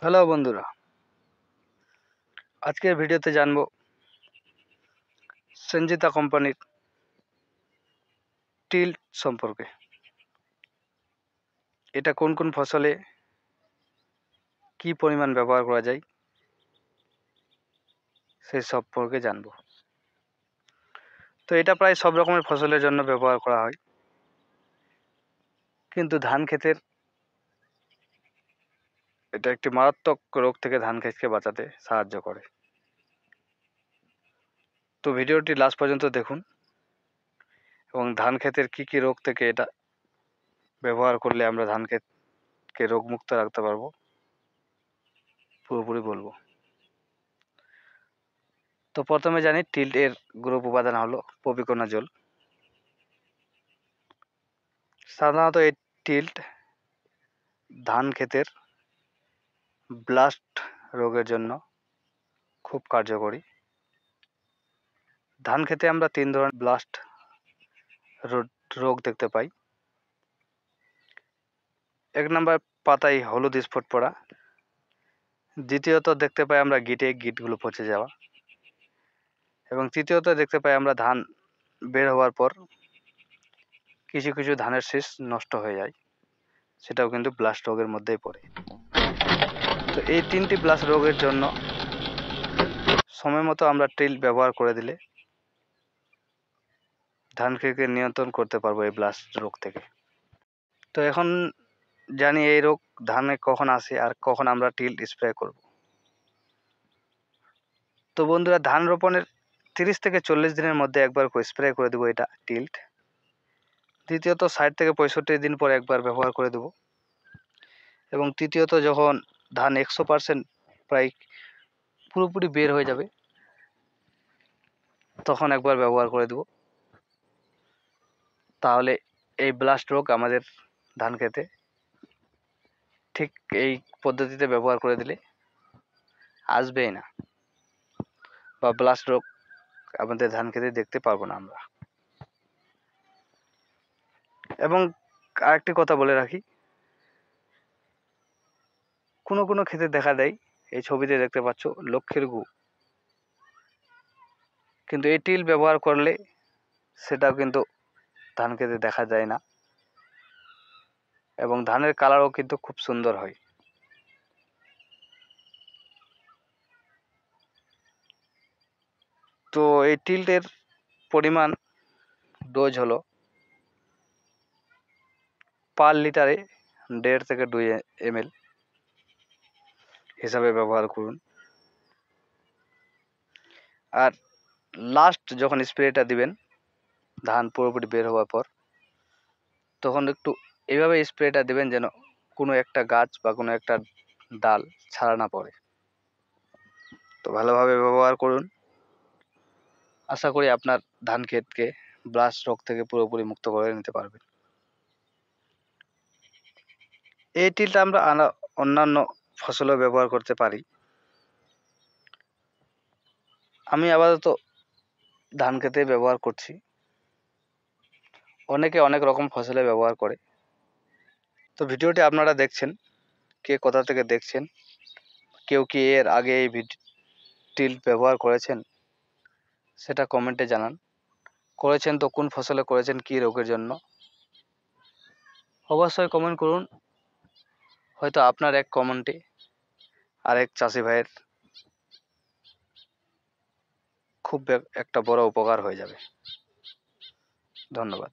Hello বন্ধুরা, আজকের ভিডিওতে জানবো সঞ্জিতা কোম্পানির টিল্ট সম্পর্কে। এটা কোন কোন ফসলে কি পরিমাণ ব্যবহার করা যায় সেই সম্পর্কে জানবো। তো এটা প্রায় সব রকমের ফসলের জন্য ব্যবহার করা হয়, কিন্তু ধান ক্ষেতের এটা একটি মারাত্মক রোগ থেকে ধান ক্ষেতকে বাঁচাতে সাহায্য করে। তো ভিডিওটি লাস্ট পর্যন্ত দেখুন এবং ধান ক্ষেতের কি কি রোগ থেকে এটা ব্যবহার করলে আমরা ধান ক্ষেতকে রোগমুক্ত রাখতে পারবো পুরোপুরি বলবো। তো প্রথমে জানি টিল্ট এর গ্রুপ উপাদান হলো প্রপিকোনাজোল। সাধারণত এই টিল্ট ধান ক্ষেতের ব্লাস্ট রোগের জন্য খুব কার্যকরী। ধান ক্ষেতে আমরা 3 ধরনের ব্লাস্ট রোগ দেখতে পাই। 1 নম্বর পাতায় হলুদ স্পট পড়া। দ্বিতীয়ত দেখতে পাই আমরা গিটগুলো পচে যাওয়া। এবং তৃতীয়ত দেখতে পাই আমরা ধান বের হওয়ার পর কিছু কিছু ধানের শীষ নষ্ট হয়ে যায়, সেটাও কিন্তু ব্লাস্ট রোগের মধ্যেই পড়ে। তো এই 3টি ব্লাস্ট রোগের জন্য সময় মতো আমরা টিল্ট ব্যবহার করে দিলে ধান ক্ষেতকে নিয়ন্ত্রণ করতে পারবো এই ব্লাস্ট রোগ থেকে। তো এখন জানি এই রোগ ধানে কখন আসে আর কখন আমরা টিল্ট স্প্রে করব। তো বন্ধুরা, ধান রোপণের 30 থেকে 40 দিনের মধ্যে একবার করে স্প্রে করে দেবো এটা টিল্ট। দ্বিতীয়ত 60 থেকে 65 দিন পর একবার ব্যবহার করে দেবো। এবং তৃতীয়ত যখন ধান 100% প্রায় পুরোপুরি বের হয়ে যাবে তখন একবার ব্যবহার করে দেবো। তাহলে এই ব্লাস্ট রোগ আমাদের ধান খেতে ঠিক এই পদ্ধতিতে ব্যবহার করে দিলে আসবেই না, বা ব্লাস্ট রোগ আমাদের ধান খেতে দেখতে পারবো না আমরা। এবং আরেকটি কথা বলে রাখি, কোনো কোনো ক্ষেতে দেখা দেয়, এই ছবিতে দেখতে পাচ্ছ লক্ষ্মীর গু, কিন্তু এই টিল ব্যবহার করলে সেটাও কিন্তু ধান খেতে দেখা যায় না এবং ধানের কালারও কিন্তু খুব সুন্দর হয়। তো এই টিল্টের পরিমাণ ডোজ হলো পার লিটারে 1.5 থেকে 2 ml হিসাবে ব্যবহার করুন। আর লাস্ট যখন স্প্রেটা দিবেন ধান পুরোপুরি বের হওয়ার পর, তখন একটু এইভাবে স্প্রেটা দেবেন যেন কোনো একটা গাছ বা কোনো একটা ডাল ছাড়া না পড়ে। তো ভালোভাবে ব্যবহার করুন। আশা করি আপনার ধান ক্ষেতকে ব্লাস্ট রোগ থেকে পুরোপুরি মুক্ত করে নিতে পারবেন। এই টিলটা আমরা অন্যান্য ফসলেও ব্যবহার করতে পারি। আমি আপাতত ধান ক্ষেতে ব্যবহার করছি, অনেকে অনেক রকম ফসলে ব্যবহার করে। তো ভিডিওটি আপনারা দেখছেন, কে কোথা থেকে দেখছেন, কেউ কি এর আগে এই টিল ব্যবহার করেছেন সেটা কমেন্টে জানান। করেছেন তো কোন ফসলে করেছেন, কী রোগের জন্য, অবশ্যই কমেন্ট করুন। হয়তো আপনার এক কমেন্টে আরেক চাষি ভাইয়ের খুব একটা বড় উপকার হয়ে যাবে। ধন্যবাদ।